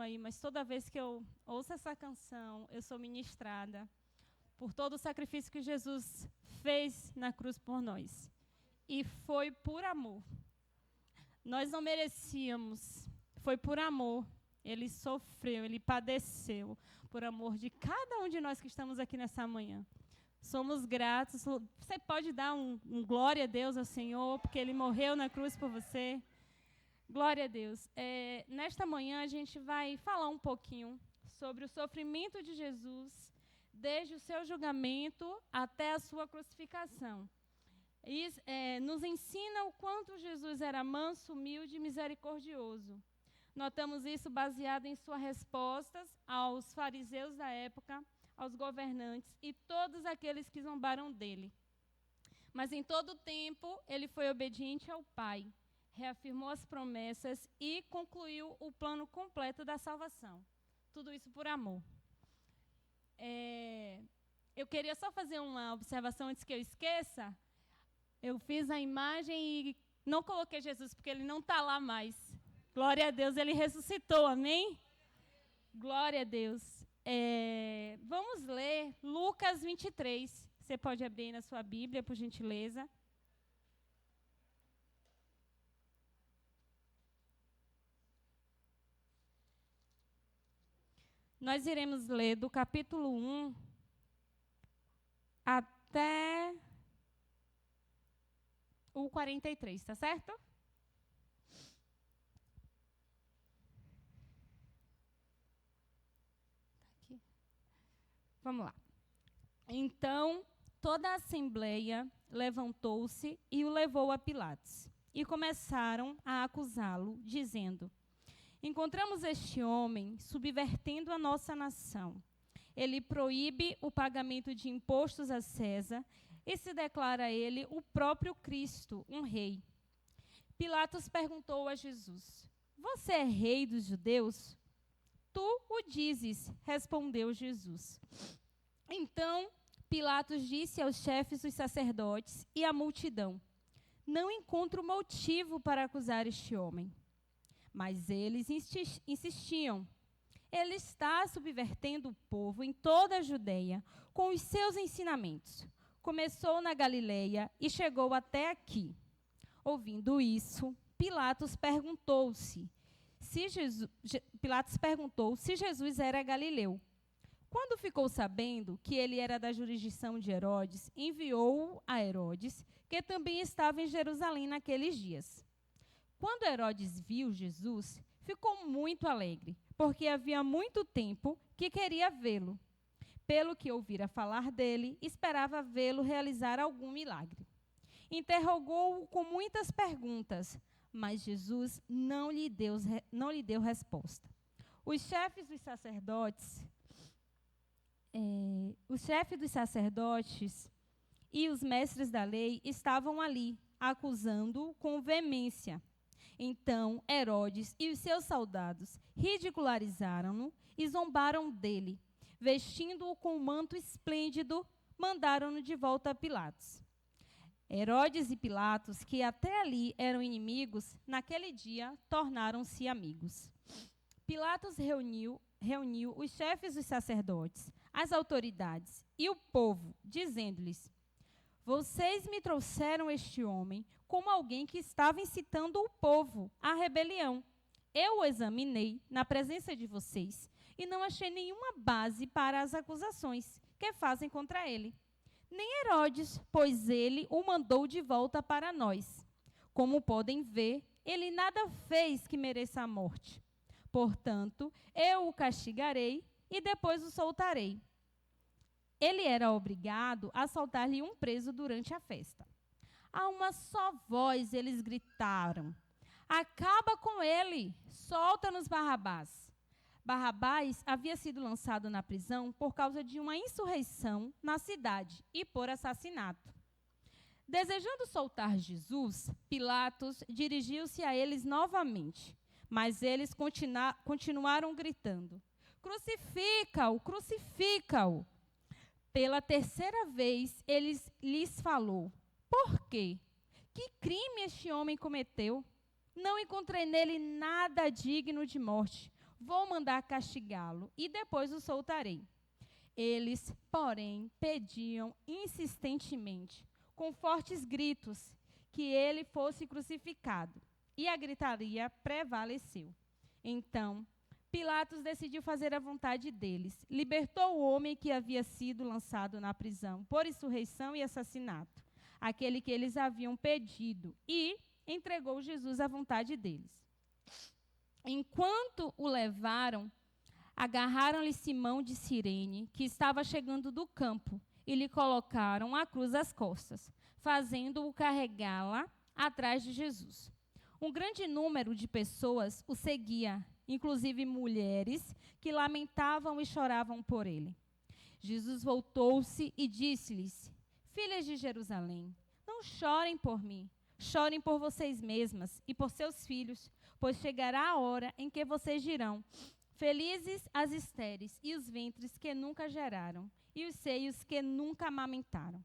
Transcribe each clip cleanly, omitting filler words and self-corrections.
aí, mas toda vez que eu ouço essa canção, eu sou ministrada por todo o sacrifício que Jesus fez na cruz por nós. E foi por amor. Nós não merecíamos, foi por amor. Ele sofreu, ele padeceu por amor de cada um de nós que estamos aqui nessa manhã. Somos gratos. Você pode dar um glória a Deus ao Senhor, porque Ele morreu na cruz por você. Glória a Deus. Nesta manhã a gente vai falar um pouquinho sobre o sofrimento de Jesus, desde o seu julgamento até a sua crucificação. E nos ensina o quanto Jesus era manso, humilde e misericordioso. Notamos isso baseado em suas respostas aos fariseus da época, aos governantes e todos aqueles que zombaram dele. Mas em todo o tempo ele foi obediente ao Pai, reafirmou as promessas e concluiu o plano completo da salvação. Tudo isso por amor. Eu queria só fazer uma observação antes que eu esqueça. Eu fiz a imagem e não coloquei Jesus, porque ele não está lá mais. Glória a Deus, ele ressuscitou, amém? Glória a Deus. Vamos ler Lucas 23. Você pode abrir aí na sua Bíblia, por gentileza. Nós iremos ler do capítulo 1 até o 43, tá certo? Aqui. Vamos lá. Então, toda a assembleia levantou-se e o levou a Pilatos. E começaram a acusá-lo, dizendo: encontramos este homem subvertendo a nossa nação. Ele proíbe o pagamento de impostos a César e se declara ele o próprio Cristo, um rei. Pilatos perguntou a Jesus: você é rei dos judeus? Tu o dizes, respondeu Jesus. Então Pilatos disse aos chefes dos sacerdotes e à multidão: não encontro motivo para acusar este homem. Mas eles insistiam: ele está subvertendo o povo em toda a Judeia com os seus ensinamentos. Começou na Galileia e chegou até aqui. Ouvindo isso, Pilatos perguntou se Jesus era galileu. Quando ficou sabendo que ele era da jurisdição de Herodes, enviou-o a Herodes, que também estava em Jerusalém naqueles dias. Quando Herodes viu Jesus, ficou muito alegre, porque havia muito tempo que queria vê-lo. Pelo que ouvira falar dele, esperava vê-lo realizar algum milagre. Interrogou-o com muitas perguntas, mas Jesus não lhe deu resposta. Os chefes dos sacerdotes e os mestres da lei estavam ali, acusando-o com veemência. Então Herodes e os seus soldados ridicularizaram-no e zombaram dele. Vestindo-o com um manto esplêndido, mandaram-no de volta a Pilatos. Herodes e Pilatos, que até ali eram inimigos, naquele dia tornaram-se amigos. Pilatos reuniu os chefes dos sacerdotes, as autoridades e o povo, dizendo-lhes: vocês me trouxeram este homem como alguém que estava incitando o povo à rebelião. Eu o examinei na presença de vocês e não achei nenhuma base para as acusações que fazem contra ele. Nem Herodes, pois ele o mandou de volta para nós. Como podem ver, ele nada fez que mereça a morte. Portanto, eu o castigarei e depois o soltarei. Ele era obrigado a soltar-lhe um preso durante a festa. A uma só voz eles gritaram: acaba com ele, solta-nos Barrabás. Barrabás havia sido lançado na prisão por causa de uma insurreição na cidade e por assassinato. Desejando soltar Jesus, Pilatos dirigiu-se a eles novamente, mas eles continuaram gritando: crucifica-o, crucifica-o. Pela terceira vez, ele lhes falou: por quê? Que crime este homem cometeu? Não encontrei nele nada digno de morte. Vou mandar castigá-lo e depois o soltarei. Eles, porém, pediam insistentemente, com fortes gritos, que ele fosse crucificado. E a gritaria prevaleceu. Então, Pilatos decidiu fazer a vontade deles. Libertou o homem que havia sido lançado na prisão por insurreição e assassinato, aquele que eles haviam pedido, e entregou Jesus à vontade deles. Enquanto o levaram, agarraram-lhe Simão de Cirene, que estava chegando do campo, e lhe colocaram a cruz às costas, fazendo-o carregá-la atrás de Jesus. Um grande número de pessoas o seguia, inclusive mulheres que lamentavam e choravam por ele. Jesus voltou-se e disse-lhes: Filhas de Jerusalém, não chorem por mim, chorem por vocês mesmas e por seus filhos, pois chegará a hora em que vocês dirão: Felizes as estéreis e os ventres que nunca geraram, e os seios que nunca amamentaram.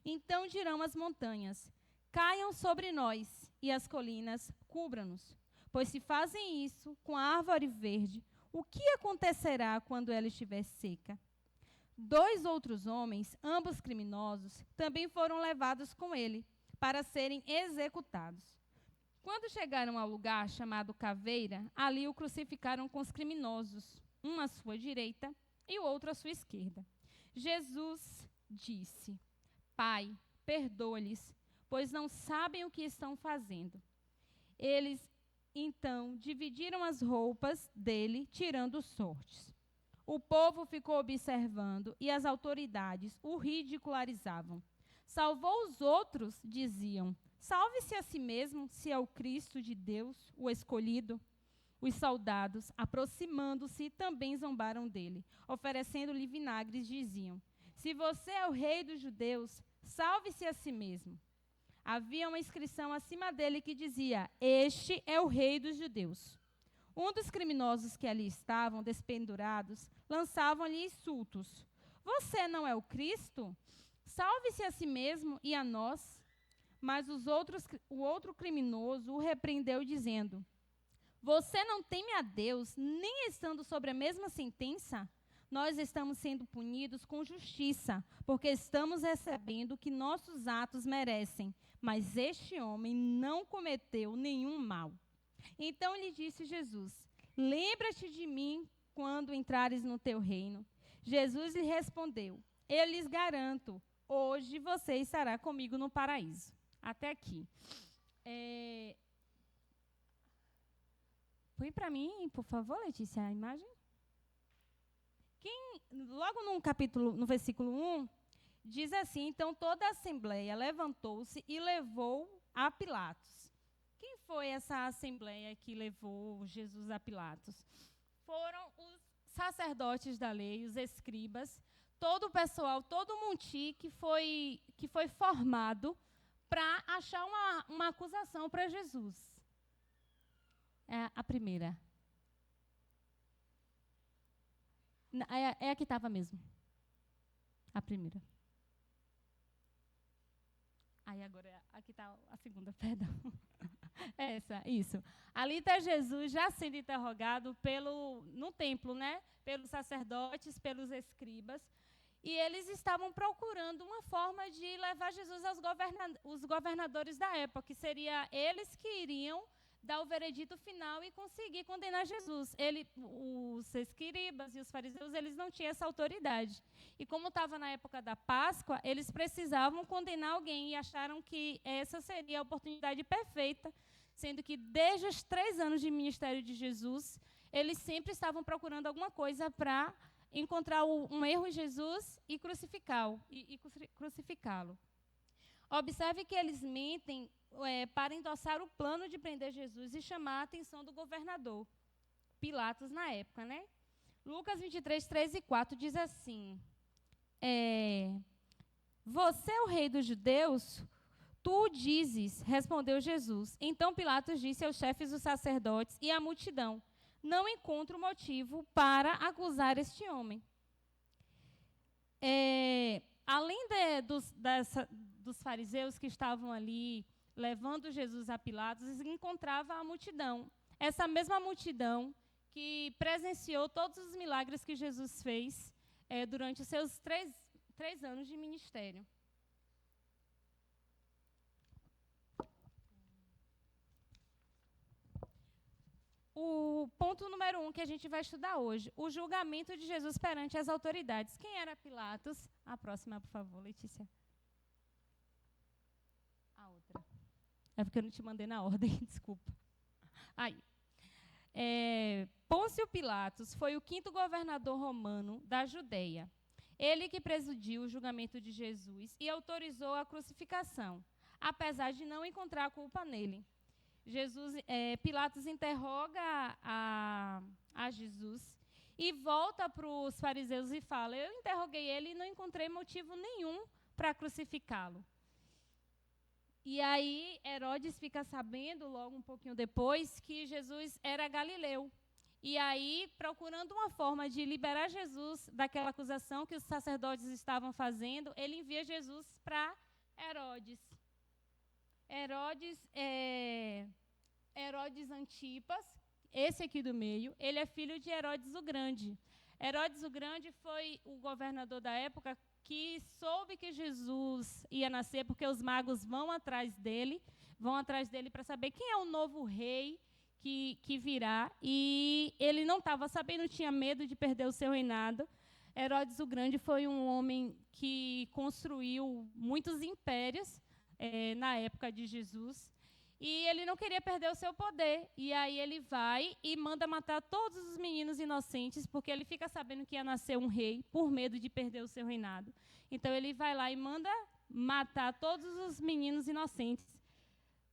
Então dirão as montanhas: Caiam sobre nós, e as colinas cubram-nos. Pois se fazem isso com a árvore verde, o que acontecerá quando ela estiver seca? 2 outros homens, ambos criminosos, também foram levados com ele, para serem executados. Quando chegaram ao lugar chamado Caveira, ali o crucificaram com os criminosos, um à sua direita e o outro à sua esquerda. Jesus disse: Pai, perdoa-lhes, pois não sabem o que estão fazendo. Eles, então, dividiram as roupas dele, tirando sortes. O povo ficou observando e as autoridades o ridicularizavam. Salvou os outros, diziam. Salve-se a si mesmo, se é o Cristo de Deus, o escolhido. Os soldados, aproximando-se, também zombaram dele. Oferecendo-lhe vinagres, diziam: Se você é o rei dos judeus, salve-se a si mesmo. Havia uma inscrição acima dele que dizia: Este é o rei dos judeus. Um dos criminosos que ali estavam, despendurados, lançavam-lhe insultos. Você não é o Cristo? Salve-se a si mesmo e a nós. Mas o outro criminoso o repreendeu, dizendo: Você não teme a Deus, nem estando sobre a mesma sentença? Nós estamos sendo punidos com justiça, porque estamos recebendo o que nossos atos merecem. Mas este homem não cometeu nenhum mal. Então lhe disse Jesus: Lembra-te de mim quando entrares no teu reino. Jesus lhe respondeu: Eu lhes garanto, hoje você estará comigo no paraíso. Até aqui. Põe para mim, por favor, Letícia, a imagem. Logo no versículo 1, diz assim: Então toda a assembleia levantou-se e levou a Pilatos. Quem foi essa assembleia que levou Jesus a Pilatos? Foram os sacerdotes da lei, os escribas, todo o pessoal, todo o monte que foi formado para achar uma acusação para Jesus. É a primeira. É a que estava mesmo. A primeira. Aí agora, aqui está a segunda, perdão. Essa, isso. Ali está Jesus já sendo interrogado no templo, né? Pelos sacerdotes, pelos escribas. E eles estavam procurando uma forma de levar Jesus aos governadores da época, que seria eles que iriam dar o veredito final e conseguir condenar Jesus. Os escribas e os fariseus, eles não tinham essa autoridade. E como estava na época da Páscoa, eles precisavam condenar alguém e acharam que essa seria a oportunidade perfeita, sendo que desde os 3 anos de ministério de Jesus, eles sempre estavam procurando alguma coisa para encontrar um erro em Jesus e crucificá-lo. Observe que eles mentem para endossar o plano de prender Jesus e chamar a atenção do governador, Pilatos, na época, né? Lucas 23, 3 e 4 diz assim: Você é o rei dos judeus? Tu o dizes, respondeu Jesus. Então Pilatos disse aos chefes dos sacerdotes e à multidão: Não encontro motivo para acusar este homem. Além dos fariseus que estavam ali levando Jesus a Pilatos, encontrava a multidão. Essa mesma multidão que presenciou todos os milagres que Jesus fez durante os seus três anos de ministério. O ponto número 1 que a gente vai estudar hoje, o julgamento de Jesus perante as autoridades. Quem era Pilatos? A próxima, por favor, Letícia. A outra. É porque eu não te mandei na ordem, desculpa. Aí. Pôncio Pilatos foi o 5º governador romano da Judeia. Ele que presidiu o julgamento de Jesus e autorizou a crucificação, apesar de não encontrar culpa nele. Pilatos interroga a Jesus e volta para os fariseus e fala: eu interroguei ele e não encontrei motivo nenhum para crucificá-lo. E aí Herodes fica sabendo, logo um pouquinho depois, que Jesus era galileu. E aí, procurando uma forma de liberar Jesus daquela acusação que os sacerdotes estavam fazendo, ele envia Jesus para Herodes. Herodes Antipas, esse aqui do meio, ele é filho de Herodes o Grande. Herodes o Grande foi o governador da época que soube que Jesus ia nascer, porque os magos vão atrás dele para saber quem é o novo rei que virá. E ele não estava sabendo, tinha medo de perder o seu reinado. Herodes o Grande foi um homem que construiu muitos impérios na época de Jesus. E ele não queria perder o seu poder. E aí ele vai e manda matar todos os meninos inocentes, porque ele fica sabendo que ia nascer um rei, por medo de perder o seu reinado. Então ele vai lá e manda matar todos os meninos inocentes,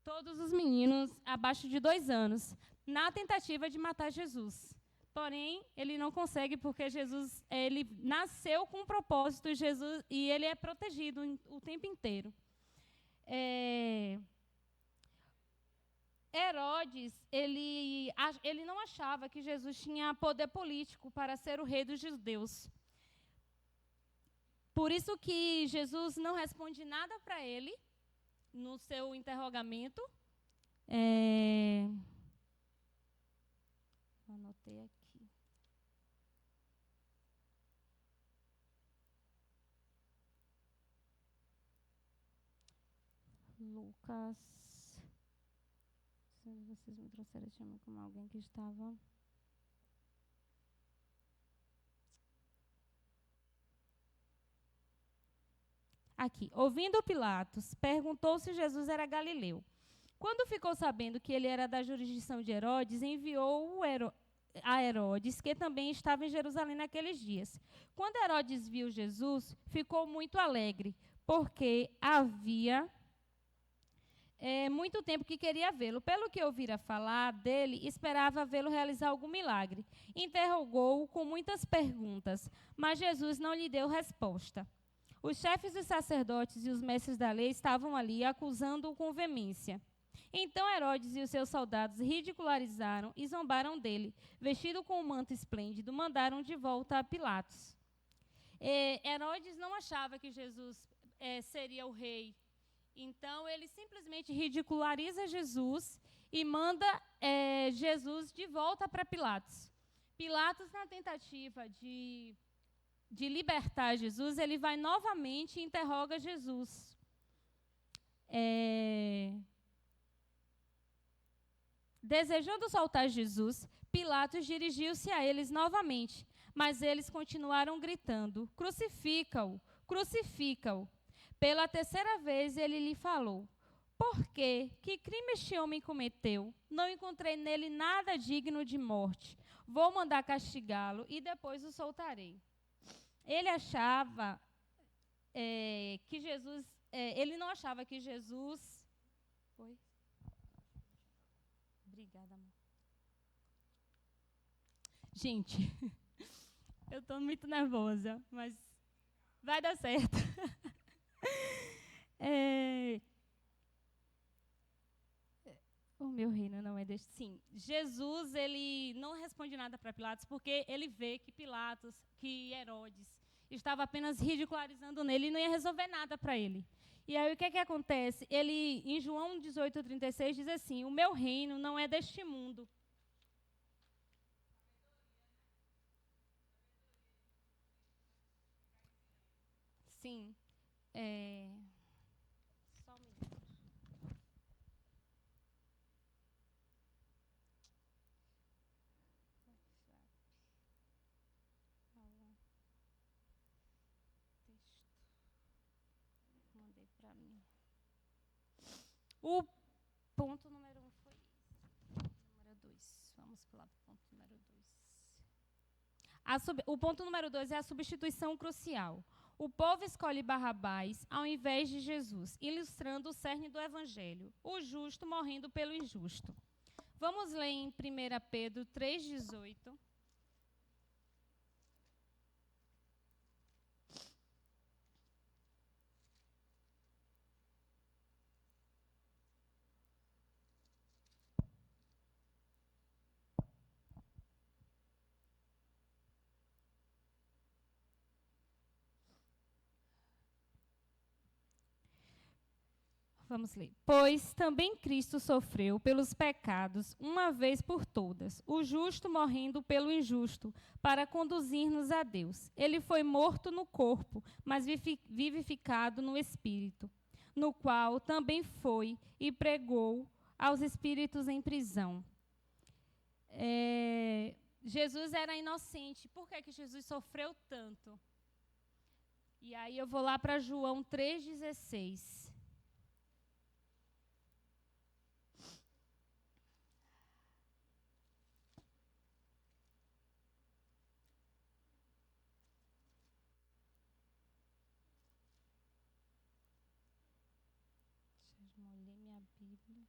todos os meninos abaixo de 2 anos, na tentativa de matar Jesus. Porém, ele não consegue, porque Jesus ele nasceu com um propósito, e ele é protegido o tempo inteiro. Herodes, ele não achava que Jesus tinha poder político para ser o rei dos judeus. Por isso que Jesus não responde nada para ele no seu interrogamento. Anotei aqui. Lucas. Vocês me trouxeram esse nome como alguém que estava... Aqui. Ouvindo Pilatos, perguntou se Jesus era galileu. Quando ficou sabendo que ele era da jurisdição de Herodes, enviou a Herodes, que também estava em Jerusalém naqueles dias. Quando Herodes viu Jesus, ficou muito alegre, porque havia muito tempo que queria vê-lo. Pelo que ouvira falar dele, esperava vê-lo realizar algum milagre. Interrogou-o com muitas perguntas, mas Jesus não lhe deu resposta. Os chefes dos sacerdotes e os mestres da lei estavam ali, acusando-o com veemência. Então Herodes e os seus soldados ridicularizaram e zombaram dele. Vestido com um manto esplêndido, mandaram de volta a Pilatos. Herodes não achava que Jesus seria o rei. Então, ele simplesmente ridiculariza Jesus e manda Jesus de volta para Pilatos. Pilatos, na tentativa de libertar Jesus, ele vai novamente e interroga Jesus. Desejando soltar Jesus, Pilatos dirigiu-se a eles novamente, mas eles continuaram gritando: crucifica-o, crucifica-o. Pela 3ª vez ele lhe falou: por quê? Que crime este homem cometeu? Não encontrei nele nada digno de morte. Vou mandar castigá-lo e depois o soltarei. Ele achava que Jesus... ele não achava que Jesus... Oi? Obrigada, amor. Gente, eu estou muito nervosa, mas vai dar certo. O meu reino não é deste. Sim, Jesus, ele não responde nada para Pilatos, porque ele vê que Herodes estava apenas ridicularizando nele e não ia resolver nada para ele. E aí o que acontece? Ele, em João 18:36, diz assim: o meu reino não é deste mundo. assim, só um minuto. Mandei para mim. O ponto número 1 foi isso. Número 2. Vamos pular para o ponto número 2. O ponto número 2 é a substituição crucial. O povo escolhe Barrabás ao invés de Jesus, ilustrando o cerne do Evangelho, o justo morrendo pelo injusto. Vamos ler em 1 Pedro 3,18. Vamos ler. Pois também Cristo sofreu pelos pecados, uma vez por todas, o justo morrendo pelo injusto, para conduzir-nos a Deus. Ele foi morto no corpo, mas vivificado no espírito, no qual também foi e pregou aos espíritos em prisão. Jesus era inocente. Por que Jesus sofreu tanto? E aí eu vou lá para João 3,16. Molhei minha Bíblia.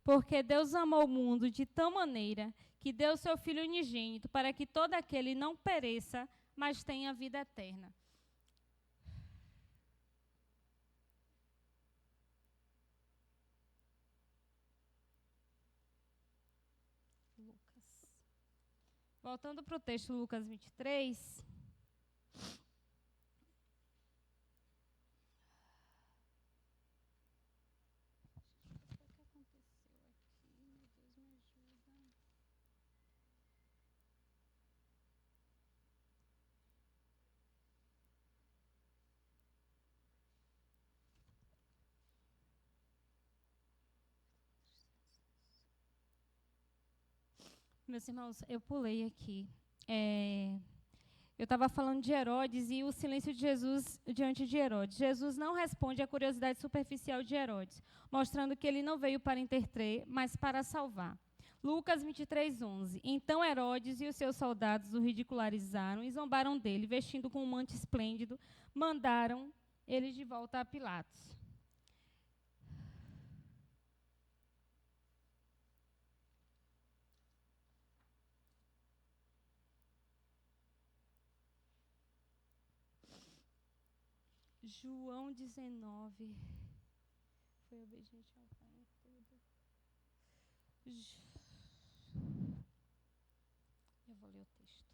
Porque Deus amou o mundo de tal maneira que deu seu Filho unigênito para que todo aquele não pereça, mas tenha vida eterna. Lucas. Voltando para o texto Lucas 23. Meus irmãos, eu pulei aqui. Eu estava falando de Herodes e o silêncio de Jesus diante de Herodes. Jesus não responde à curiosidade superficial de Herodes, mostrando que ele não veio para interter, mas para salvar. Lucas 23:11. Então Herodes e os seus soldados o ridicularizaram e zombaram dele, vestindo com um manto esplêndido, mandaram ele de volta a Pilatos. João 19. Foi obediente ao Pai em tudo. Eu vou ler o texto.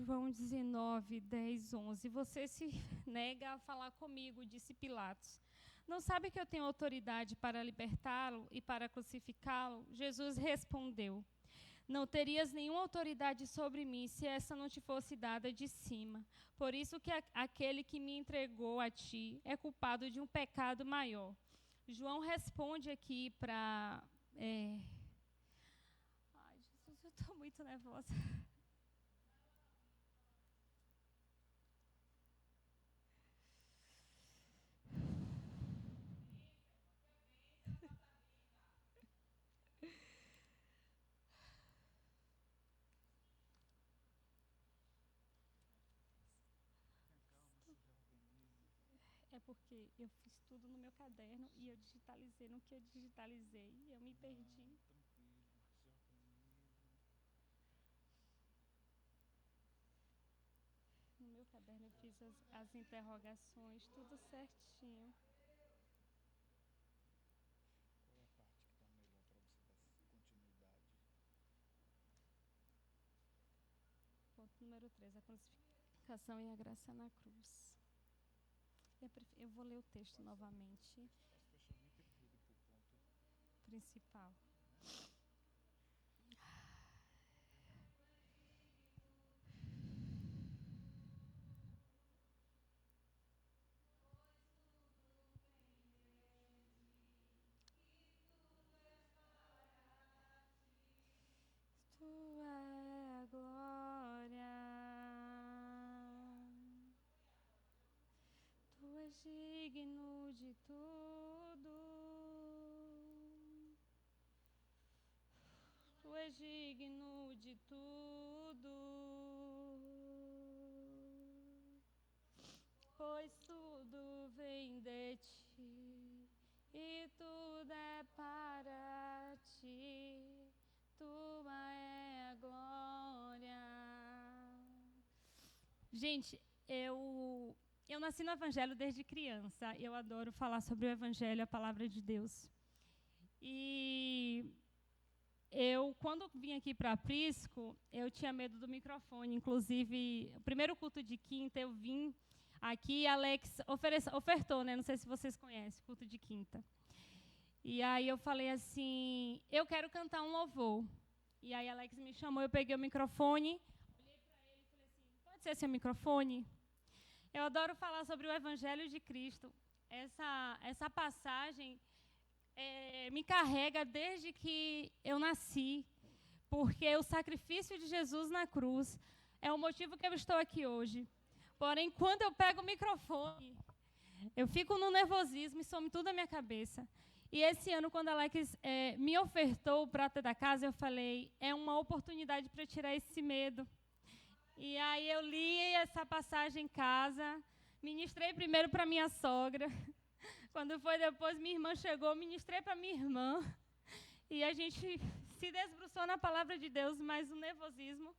João 19, 10, 11. Você se nega a falar comigo, disse Pilatos. Não sabe que eu tenho autoridade para libertá-lo e para crucificá-lo? Jesus respondeu. Não terias nenhuma autoridade sobre mim se essa não te fosse dada de cima. Por isso que aquele que me entregou a ti é culpado de um pecado maior. João responde aqui para... Ai, Jesus, eu estou muito nervosa. É porque eu fiz tudo no meu caderno e eu digitalizei. No que eu digitalizei, eu me perdi. Tranquilo, seja comigo. No meu caderno eu fiz as interrogações, tudo certinho. Qual é a parte que está melhor para você dar continuidade? Ponto número 3, a crucificação e a graça na cruz. Eu vou ler o texto novamente. Faça fechamento e pule para o ponto Principal. Tua é a glória, Tu és digno de tudo, Tu és digno de tudo, pois tudo vem de Ti e tudo é para Ti. Tua é a glória. Gente, eu nasci no Evangelho desde criança. Eu adoro falar sobre o Evangelho, a palavra de Deus. E quando vim aqui para Prisco, eu tinha medo do microfone. Inclusive, o primeiro culto de quinta, eu vim aqui e Alex ofertou, né? Não sei se vocês conhecem, culto de quinta. E aí eu falei assim, eu quero cantar um louvor. E aí Alex me chamou, eu peguei o microfone, olhei para ele e falei assim, pode ser seu microfone? Eu adoro falar sobre o Evangelho de Cristo. Essa passagem me carrega desde que eu nasci, porque o sacrifício de Jesus na cruz é o motivo que eu estou aqui hoje. Porém, quando eu pego o microfone, eu fico no nervosismo e some tudo na minha cabeça. E esse ano, quando a Alex me ofertou o prata da casa, eu falei, é uma oportunidade para tirar esse medo. E aí eu li essa passagem em casa, ministrei primeiro para minha sogra. Quando foi depois, minha irmã chegou, ministrei para minha irmã. E a gente se debruçou na palavra de Deus, mais um nervosismo.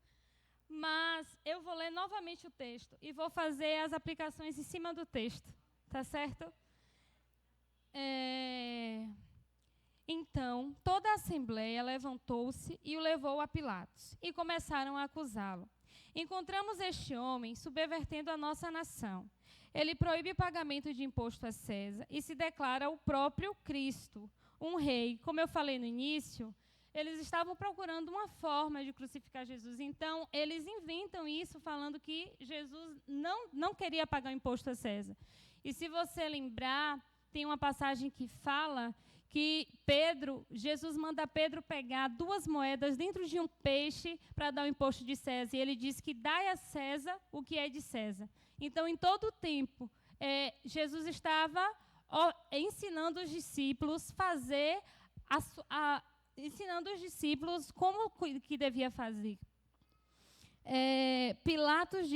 Mas eu vou ler novamente o texto e vou fazer as aplicações em cima do texto. Tá certo? Então, toda a assembleia levantou-se e o levou a Pilatos, e começaram a acusá-lo. Encontramos este homem subvertendo a nossa nação. Ele proíbe o pagamento de imposto a César e se declara o próprio Cristo, um rei. Como eu falei no início, eles estavam procurando uma forma de crucificar Jesus. Então, eles inventam isso falando que Jesus não queria pagar o imposto a César. E se você lembrar, tem uma passagem que fala que Jesus manda Pedro pegar 2 moedas dentro de um peixe para dar o imposto de César. E ele diz que dai a César o que é de César. Então, em todo o tempo, Jesus estava ensinando os discípulos ensinando os discípulos como que devia fazer. Pilatos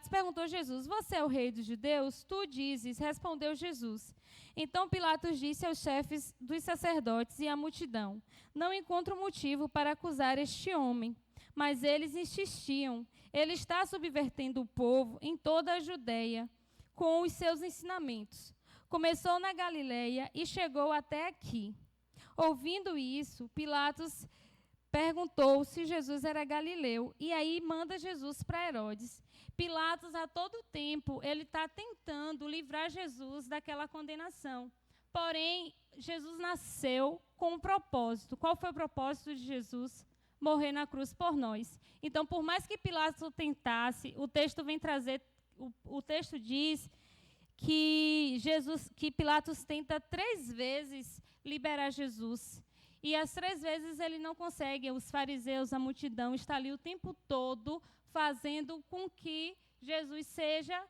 perguntou a Jesus, você é o rei dos judeus? Tu dizes, respondeu Jesus. Então Pilatos disse aos chefes dos sacerdotes e à multidão, não encontro motivo para acusar este homem. Mas eles insistiam, ele está subvertendo o povo em toda a Judeia com os seus ensinamentos. Começou na Galileia e chegou até aqui. Ouvindo isso, Pilatos perguntou se Jesus era galileu, e aí manda Jesus para Herodes. Pilatos, a todo tempo, ele está tentando livrar Jesus daquela condenação. Porém, Jesus nasceu com um propósito. Qual foi o propósito de Jesus? Morrer na cruz por nós. Então, por mais que Pilatos tentasse, o texto vem trazer, o texto diz que Pilatos tenta 3 vezes liberar Jesus. E as 3 vezes ele não consegue. Os fariseus, a multidão, está ali o tempo todo fazendo com que Jesus seja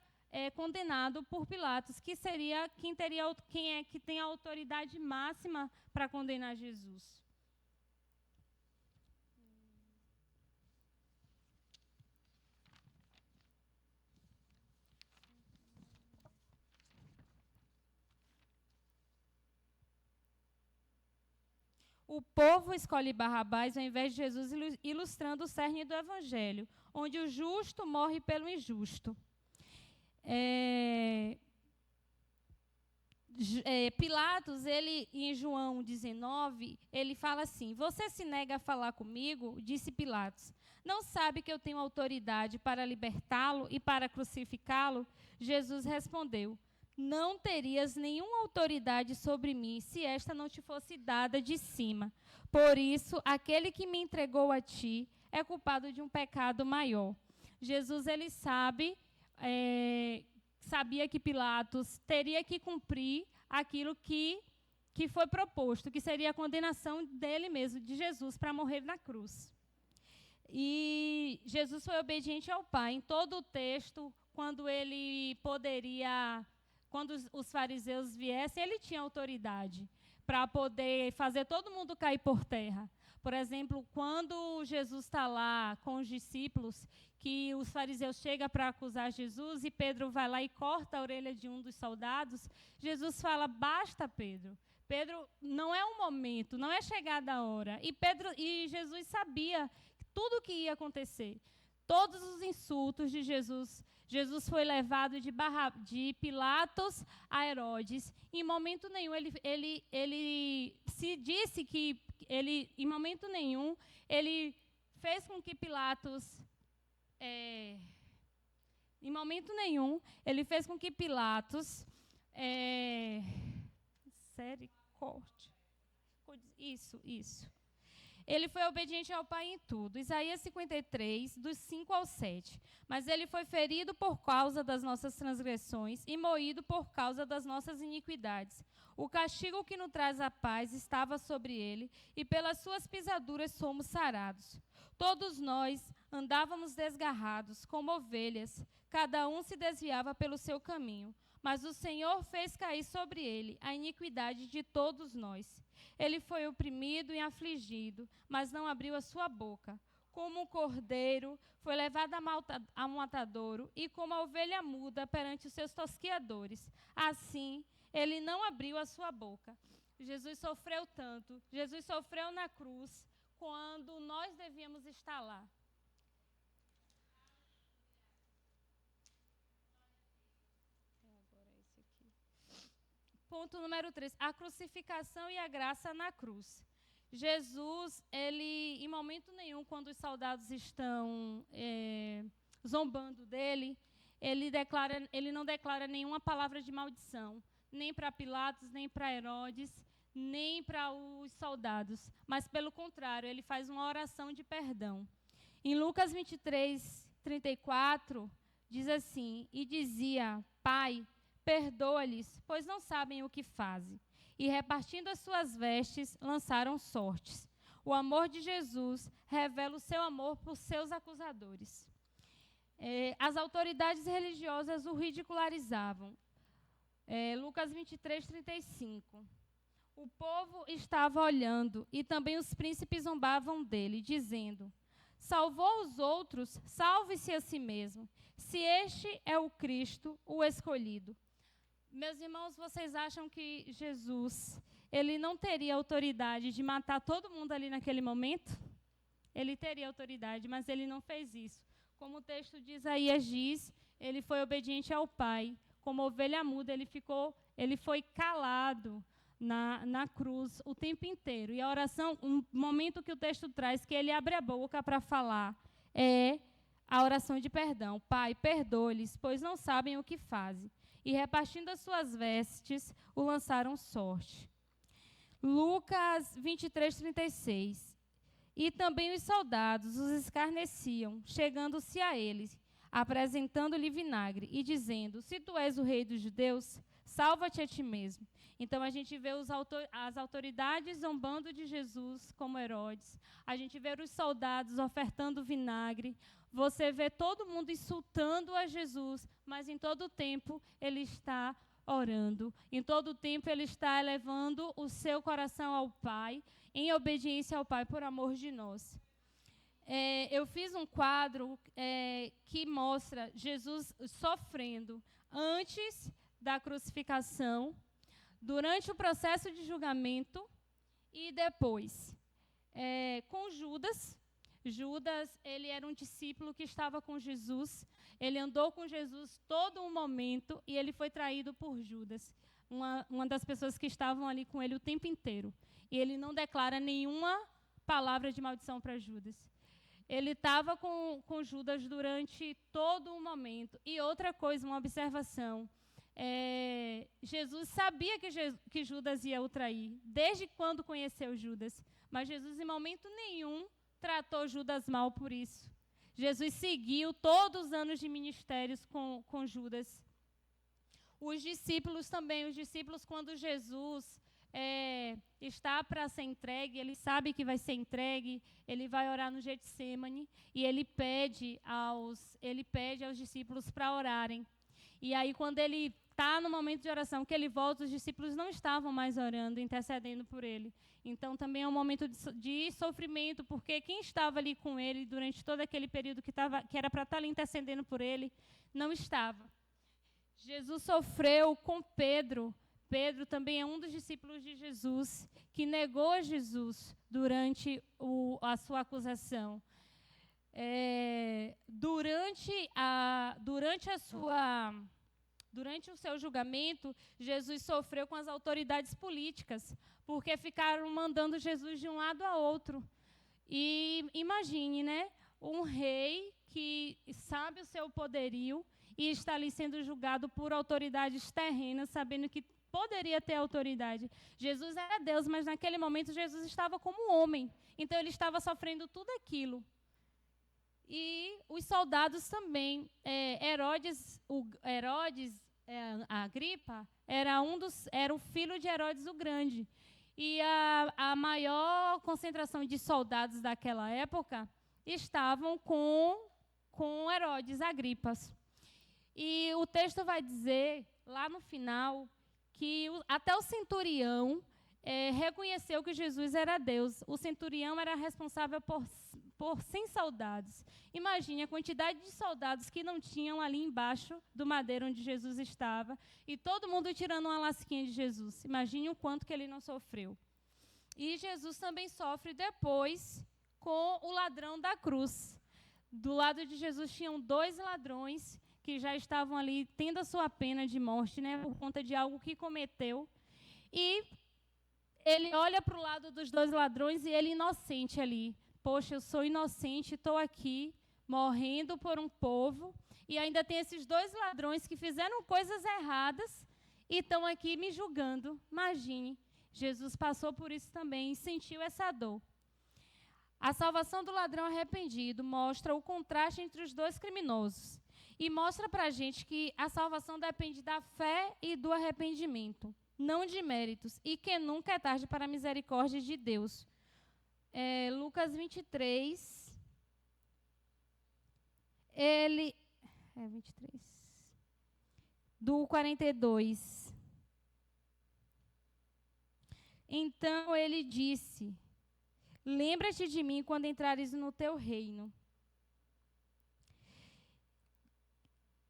condenado por Pilatos, que seria quem é que tem a autoridade máxima para condenar Jesus. O povo escolhe Barrabás ao invés de Jesus, ilustrando o cerne do Evangelho, onde o justo morre pelo injusto. Pilatos, ele, em João 19, ele fala assim: você se nega a falar comigo? Disse Pilatos. Não sabe que eu tenho autoridade para libertá-lo e para crucificá-lo? Jesus respondeu: não terias nenhuma autoridade sobre mim se esta não te fosse dada de cima. Por isso, aquele que me entregou a ti é culpado de um pecado maior. Jesus, ele sabia que Pilatos teria que cumprir aquilo que foi proposto, que seria a condenação dele mesmo, de Jesus, para morrer na cruz. E Jesus foi obediente ao Pai. Em todo o texto, quando os fariseus viessem, ele tinha autoridade para poder fazer todo mundo cair por terra. Por exemplo, quando Jesus está lá com os discípulos, que os fariseus chegam para acusar Jesus e Pedro vai lá e corta a orelha de um dos soldados, Jesus fala: basta, Pedro. Pedro, não é o momento, não é chegada a hora. E Jesus sabia tudo o que ia acontecer. Todos os insultos de Jesus. Jesus foi levado de Pilatos a Herodes. Em momento nenhum ele se disse que em momento nenhum ele fez com que Pilatos em momento nenhum ele fez com que Pilatos Isso. Ele foi obediente ao Pai em tudo. Isaías 53, dos 5 ao 7. Mas ele foi ferido por causa das nossas transgressões e moído por causa das nossas iniquidades. O castigo que nos traz a paz estava sobre ele, e pelas suas pisaduras somos sarados. Todos nós andávamos desgarrados, como ovelhas, cada um se desviava pelo seu caminho. Mas o Senhor fez cair sobre ele a iniquidade de todos nós. Ele foi oprimido e afligido, mas não abriu a sua boca. Como um cordeiro, foi levado a matadouro, e como a ovelha muda perante os seus tosquiadores. Assim, ele não abriu a sua boca. Jesus sofreu tanto, Jesus sofreu na cruz, quando nós devíamos estar lá. Ponto número 3, a crucificação e a graça na cruz. Jesus, ele, em momento nenhum, quando os soldados estão zombando dele, ele não declara nenhuma palavra de maldição, nem para Pilatos, nem para Herodes, nem para os soldados, mas, pelo contrário, ele faz uma oração de perdão. Em Lucas 23, 34, diz assim: e dizia: Pai, perdoa-lhes, pois não sabem o que fazem. E, repartindo as suas vestes, lançaram sortes. O amor de Jesus revela o seu amor por seus acusadores. As autoridades religiosas o ridicularizavam. Lucas 23, 35. O povo estava olhando, e também os príncipes zombavam dele, dizendo: salvou os outros, salve-se a si mesmo, se este é o Cristo, o escolhido. Meus irmãos, vocês acham que Jesus, ele não teria autoridade de matar todo mundo ali naquele momento? Ele teria autoridade, mas ele não fez isso. Como o texto de Isaías diz, ele foi obediente ao Pai. Como ovelha muda, ele foi calado na cruz o tempo inteiro. E a oração, um momento que o texto traz, que ele abre a boca para falar, é a oração de perdão. Pai, perdoa-lhes, pois não sabem o que fazem. E, repartindo as suas vestes, o lançaram sorte. Lucas 23, 36. E também os soldados os escarneciam, chegando-se a eles, apresentando-lhe vinagre, e dizendo: se tu és o rei dos judeus, salva-te a ti mesmo. Então, a gente vê as autoridades zombando de Jesus, como Herodes. A gente vê os soldados ofertando vinagre. Você vê todo mundo insultando a Jesus, mas em todo o tempo ele está orando. Em todo o tempo ele está elevando o seu coração ao Pai, em obediência ao Pai, por amor de nós. Eu fiz um quadro que mostra Jesus sofrendo antes da crucificação, durante o processo de julgamento E depois, com Judas. Judas, ele era um discípulo que estava com Jesus. Ele andou com Jesus todo um momento e ele foi traído por Judas, uma das pessoas que estavam ali com ele o tempo inteiro. E ele não declara nenhuma palavra de maldição para Judas. Ele estava com Judas durante todo o momento. E outra coisa, uma observação. Jesus sabia que Judas ia o trair, desde quando conheceu Judas. Mas Jesus, em momento nenhum, tratou Judas mal por isso. Jesus seguiu todos os anos de ministérios com Judas. Os discípulos também, quando Jesus está para ser entregue, ele sabe que vai ser entregue, ele vai orar no Getsêmani e ele pede aos discípulos para orarem. E aí, quando ele está no momento de oração, que ele volta, os discípulos não estavam mais orando, intercedendo por ele. Então, também é um momento de sofrimento, porque quem estava ali com ele durante todo aquele período que era para estar ali intercedendo por ele, não estava. Jesus sofreu com Pedro. Pedro também é um dos discípulos de Jesus, que negou a Jesus durante a sua acusação. Durante o seu julgamento, Jesus sofreu com as autoridades políticas, porque ficaram mandando Jesus de um lado a outro. E imagine, né? Um rei que sabe o seu poderio e está ali sendo julgado por autoridades terrenas, sabendo que poderia ter autoridade. Jesus era Deus, mas naquele momento Jesus estava como homem. Então ele estava sofrendo tudo aquilo. E os soldados também. Herodes Agripa era o filho de Herodes o Grande. E a maior concentração de soldados daquela época estavam com Herodes Agripas. E o texto vai dizer, lá no final, que até o centurião reconheceu que Jesus era Deus. O centurião era responsável por 100 soldados. Imagine a quantidade de soldados que não tinham ali embaixo do madeiro onde Jesus estava, e todo mundo tirando uma lasquinha de Jesus. Imagine o quanto que ele não sofreu. E Jesus também sofre depois com o ladrão da cruz. Do lado de Jesus tinham 2 ladrões que já estavam ali tendo a sua pena de morte, né, por conta de algo que cometeu. E ele olha para o lado dos 2 ladrões e ele inocente ali. Poxa, eu sou inocente, estou aqui morrendo por um povo, e ainda tem esses 2 ladrões que fizeram coisas erradas e estão aqui me julgando. Imagine, Jesus passou por isso também e sentiu essa dor. A salvação do ladrão arrependido mostra o contraste entre os 2 criminosos e mostra para a gente que a salvação depende da fé e do arrependimento, não de méritos, e que nunca é tarde para a misericórdia de Deus. Lucas 23, 23, do 42. Então ele disse: lembra-te de mim quando entrares no teu reino.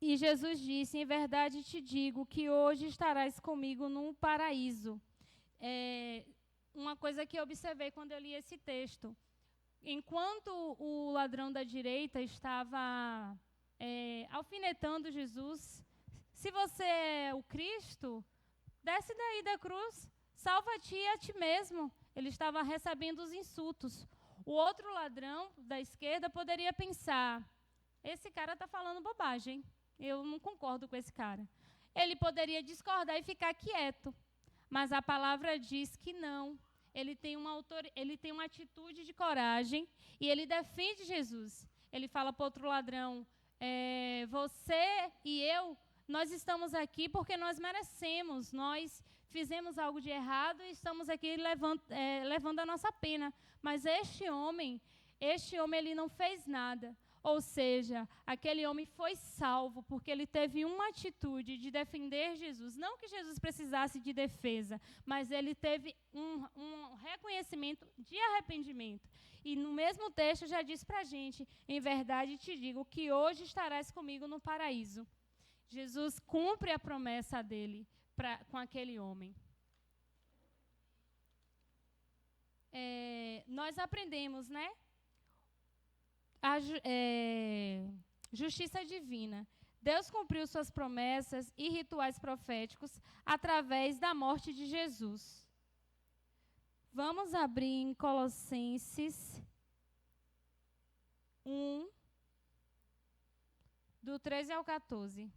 E Jesus disse: em verdade te digo que hoje estarás comigo no paraíso. Uma coisa que eu observei quando eu li esse texto: enquanto o ladrão da direita estava alfinetando Jesus, se você é o Cristo, desce daí da cruz, salva-te a ti mesmo. Ele estava recebendo os insultos. O outro ladrão da esquerda poderia pensar: esse cara está falando bobagem, eu não concordo com esse cara. Ele poderia discordar e ficar quieto, mas a palavra diz que não. Ele tem uma atitude de coragem e ele defende Jesus. Ele fala para outro ladrão: você e eu, nós estamos aqui porque nós merecemos, nós fizemos algo de errado e estamos aqui levando a nossa pena. Mas este homem ele não fez nada. Ou seja, aquele homem foi salvo porque ele teve uma atitude de defender Jesus. Não que Jesus precisasse de defesa, mas ele teve um reconhecimento de arrependimento. E no mesmo texto já diz para a gente: em verdade te digo que hoje estarás comigo no paraíso. Jesus cumpre a promessa dele com aquele homem. nós aprendemos, né? Justiça divina. Deus cumpriu suas promessas e rituais proféticos através da morte de Jesus. Vamos abrir em Colossenses 1, do 13 ao 14.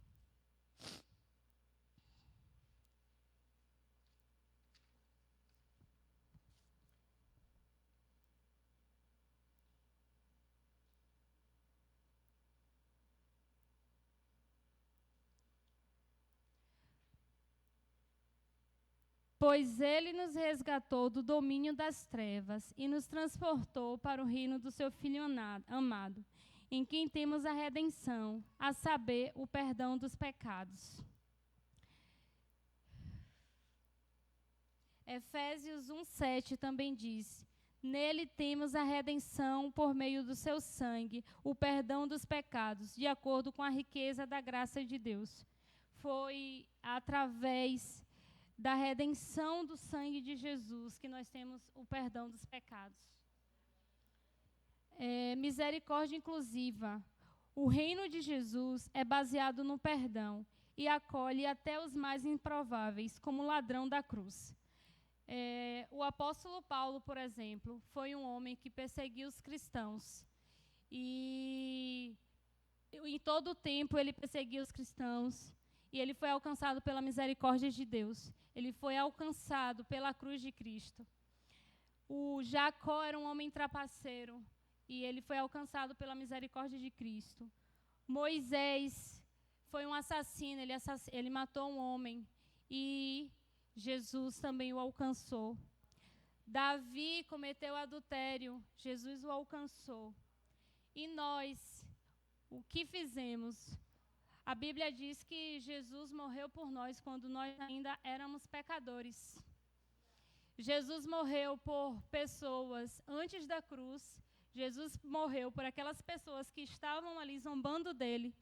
Pois ele nos resgatou do domínio das trevas e nos transportou para o reino do seu Filho amado, em quem temos a redenção, a saber, o perdão dos pecados. Efésios 1:7 também diz: nele temos a redenção por meio do seu sangue, o perdão dos pecados, de acordo com a riqueza da graça de Deus. Foi através da redenção do sangue de Jesus que nós temos o perdão dos pecados. Misericórdia inclusiva. O reino de Jesus é baseado no perdão e acolhe até os mais improváveis, como o ladrão da cruz. O apóstolo Paulo, por exemplo, foi um homem que perseguiu os cristãos. E em todo o tempo ele perseguia os cristãos. E ele foi alcançado pela misericórdia de Deus. Ele foi alcançado pela cruz de Cristo. O Jacó era um homem trapaceiro. E ele foi alcançado pela misericórdia de Cristo. Moisés foi um assassino. Ele matou um homem. E Jesus também o alcançou. Davi cometeu adultério. Jesus o alcançou. E nós, o que fizemos? A Bíblia diz que Jesus morreu por nós quando nós ainda éramos pecadores. Jesus morreu por pessoas antes da cruz. Jesus morreu por aquelas pessoas que estavam ali zombando dele.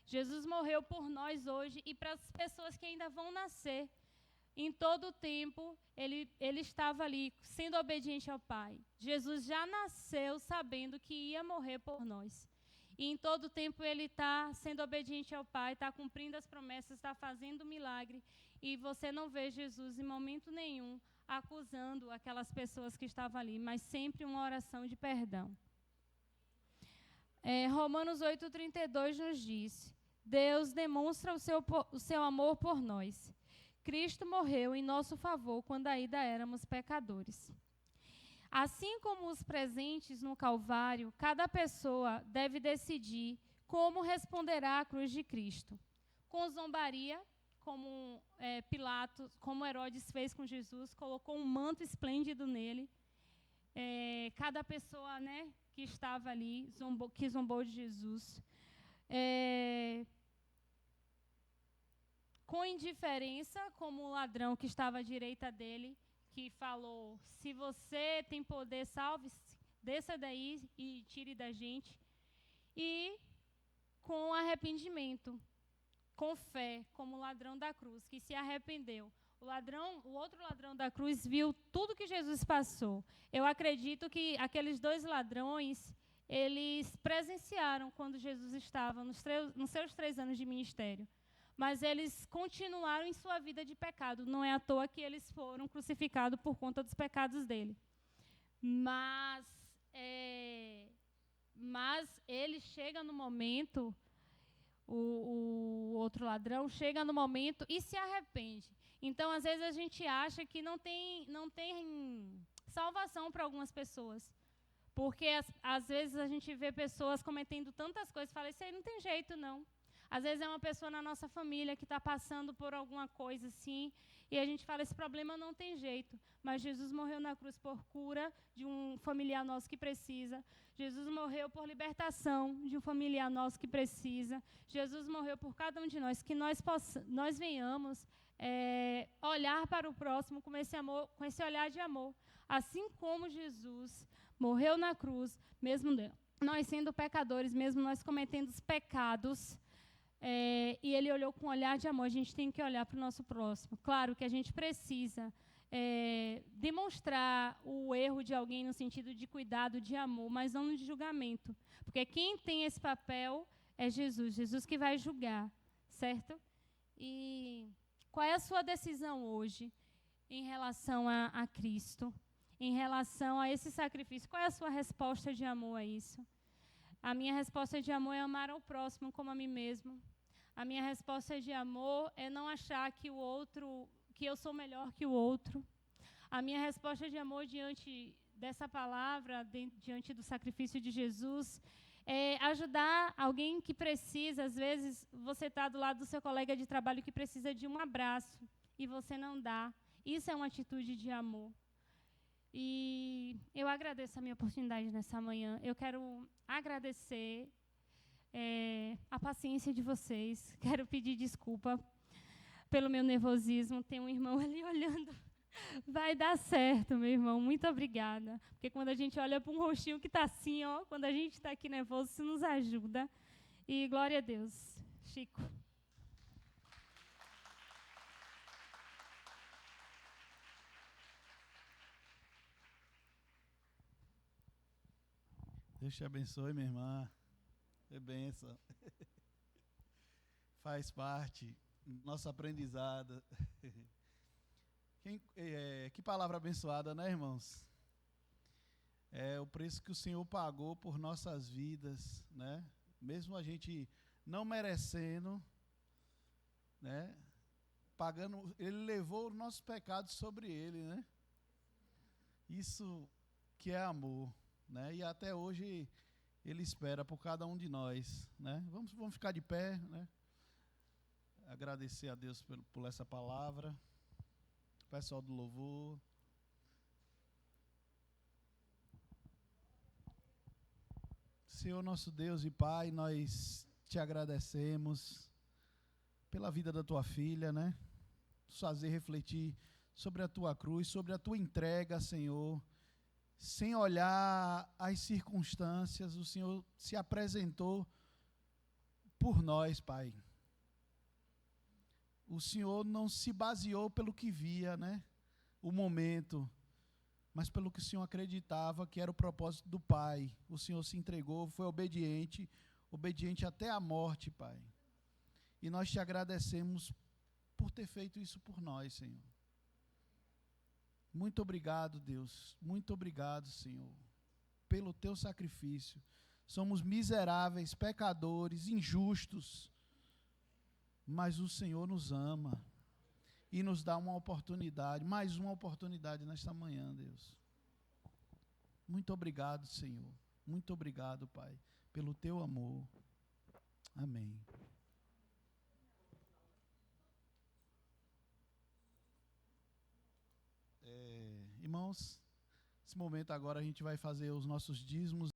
Jesus morreu por nós hoje e para as pessoas que ainda vão nascer. Em todo o tempo, ele estava ali, sendo obediente ao Pai. Jesus já nasceu sabendo que ia morrer por nós. E em todo o tempo ele está sendo obediente ao Pai, está cumprindo as promessas, está fazendo milagre. E você não vê Jesus em momento nenhum acusando aquelas pessoas que estavam ali, mas sempre uma oração de perdão. Romanos 8:32 nos diz: Deus demonstra o seu amor por nós. Cristo morreu em nosso favor quando ainda éramos pecadores. Assim como os presentes no Calvário, cada pessoa deve decidir como responderá à cruz de Cristo. Com zombaria, como Pilatos, como Herodes fez com Jesus, colocou um manto esplêndido nele. Cada pessoa, que estava ali, que zombou de Jesus. Com indiferença, como o ladrão que estava à direita dele, que falou: se você tem poder, salve-se, desça daí e tire da gente. E com arrependimento, com fé, como o ladrão da cruz, que se arrependeu. O outro ladrão da cruz viu tudo que Jesus passou. Eu acredito que aqueles dois ladrões, eles presenciaram quando Jesus estava nos seus 3 anos de ministério. Mas eles continuaram em sua vida de pecado. Não é à toa que eles foram crucificados por conta dos pecados dele. Mas ele chega no momento, o outro ladrão chega no momento e se arrepende. Então, às vezes, a gente acha que não tem salvação para algumas pessoas. Porque, às vezes, a gente vê pessoas cometendo tantas coisas e fala: isso aí não tem jeito, não. Às vezes é uma pessoa na nossa família que está passando por alguma coisa assim, e a gente fala: esse problema não tem jeito. Mas Jesus morreu na cruz por cura de um familiar nosso que precisa. Jesus morreu por libertação de um familiar nosso que precisa. Jesus morreu por cada um de nós, que nós venhamos olhar para o próximo com esse olhar de amor. Assim como Jesus morreu na cruz, mesmo nós sendo pecadores, mesmo nós cometendo os pecados, e ele olhou com um olhar de amor. A gente tem que olhar para o nosso próximo. Claro que a gente precisa demonstrar o erro de alguém no sentido de cuidado, de amor, mas não de julgamento. Porque quem tem esse papel é Jesus, Jesus que vai julgar, certo? E qual é a sua decisão hoje em relação a Cristo, em relação a esse sacrifício? Qual é a sua resposta de amor a isso? A minha resposta de amor é amar ao próximo como a mim mesmo. A minha resposta de amor é não achar que eu sou melhor que o outro. A minha resposta de amor diante dessa palavra, diante do sacrifício de Jesus, é ajudar alguém que precisa. Às vezes, você está do lado do seu colega de trabalho que precisa de um abraço e você não dá. Isso é uma atitude de amor. E eu agradeço a minha oportunidade nessa manhã. Eu quero agradecer a paciência de vocês. Quero pedir desculpa pelo meu nervosismo. Tem um irmão ali olhando. Vai dar certo, meu irmão. Muito obrigada. Porque quando a gente olha para um rostinho que está assim, ó, quando a gente está aqui nervoso, isso nos ajuda. E glória a Deus. Chico. Deus te abençoe, minha irmã. É bênção. Faz parte do nosso aprendizado. Que palavra abençoada, né, irmãos? É o preço que o Senhor pagou por nossas vidas, né? Mesmo a gente não merecendo, né? Pagando, Ele levou os nossos pecados sobre Ele, né? Isso que é amor, né? E até hoje Ele espera por cada um de nós, né? Vamos ficar de pé, né? Agradecer a Deus por essa palavra. Pessoal do louvor. Senhor nosso Deus e Pai, nós te agradecemos pela vida da tua filha, né? Nos fazer refletir sobre a tua cruz, sobre a tua entrega, Senhor. Sem olhar as circunstâncias, o Senhor se apresentou por nós, Pai. O Senhor não se baseou pelo que via, né? O momento, mas pelo que o Senhor acreditava que era o propósito do Pai. O Senhor se entregou, foi obediente até a morte, Pai. E nós te agradecemos por ter feito isso por nós, Senhor. Muito obrigado, Deus. Muito obrigado, Senhor, pelo teu sacrifício. Somos miseráveis, pecadores, injustos, mas o Senhor nos ama e nos dá uma oportunidade, mais uma oportunidade nesta manhã, Deus. Muito obrigado, Senhor. Muito obrigado, Pai, pelo teu amor. Amém. Irmãos, nesse momento agora a gente vai fazer os nossos dízimos.